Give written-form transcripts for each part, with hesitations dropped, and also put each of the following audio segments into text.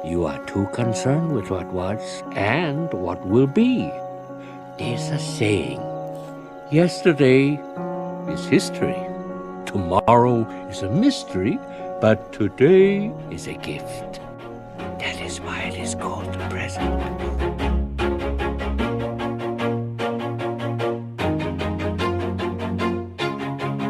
You are too concerned with what was and what will be. There's a saying, yesterday is history, tomorrow is a mystery, but today is a gift. That is why it is called the present.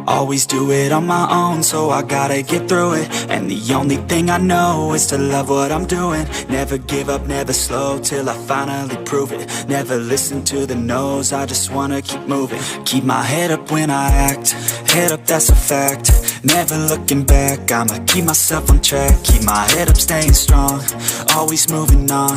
Always do it on my own, so I gotta get through it. And the only thing I know is to love what I'm doing. Never give up, never slow, till I finally prove it. Never listen to the no's, I just wanna keep moving. Keep my head up when I act, head up, that's a fact. Never looking back, I'ma keep myself on track. Keep my head up, staying strong, always moving on.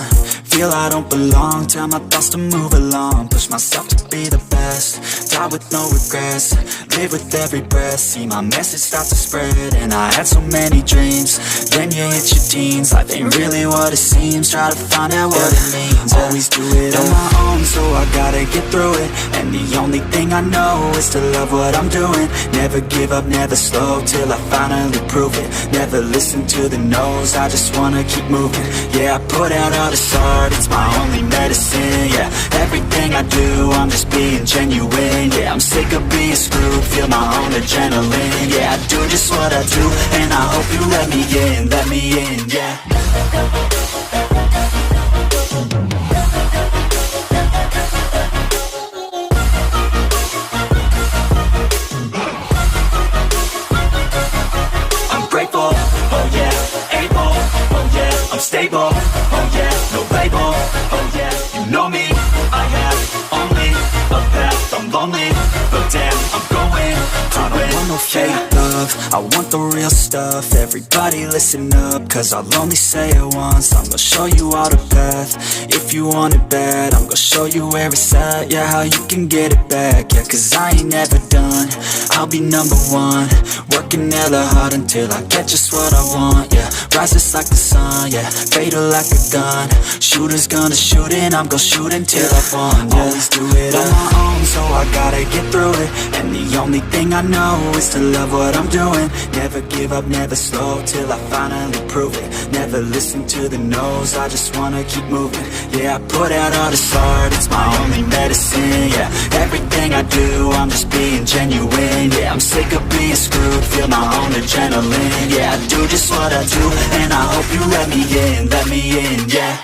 Feel I don't belong, tell my thoughts to move along. Push myself to be the best, die with no regrets. Live with every breath, see my message start to spread. And I had so many dreams, then you hit your teens. Life ain't really what it seems, try to find out what it means. Always do it on my own, so I gotta get through it. And the only thing I know is to love what I'm doing. Never give up, never slow, till I finally prove it. Never listen to the no's, I just wanna keep moving. Yeah, I put out all this art, it's my only medicine. Yeah, everything I do, I'm just being genuine. Yeah, I'm sick of being screwed, feel my own adrenaline. Yeah, I do just what I do, and I hope you let me in, yeah. I'm grateful, oh yeah, able, oh yeah, I'm stable, oh yeah, no label, oh yeah, you know me, I have only a path, I'm lonely, but damn, I'm going to win. I don't want no fake love, I want the real stuff. Everybody listen up, cause I'll only say it once. I'm gonna show you all the path, if you want it bad. I'm gonna show you where it's at, yeah, how you can get it back. Yeah, cause I ain't never done, I'll be number one. Working hella hard until I get just what I want, yeah. Rises like the sun, yeah, fatal like a gun. Shooter's gonna shoot and I'm gonna shoot until I won, yeah. Always do it on my own, so I gotta get through it. And the only thing I know is to love what I'm doing. Never give up, never slow, till I finally prove it. Never listen to the no's, I just wanna keep moving. Yeah, I put out all this art, it's my only medicine. Yeah, everything I do, I'm just being genuine. Yeah, I'm sick of being screwed, feel my own adrenaline. Yeah, I do just what I do, and I hope you let me in, yeah.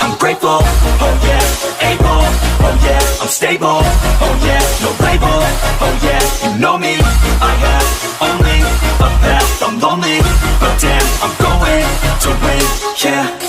I'm grateful, oh yeah, able, oh yeah, I'm stable, oh yeah, no label, oh yeah, you know me, I have only a path, I'm lonely, but damn, I'm going to win, yeah.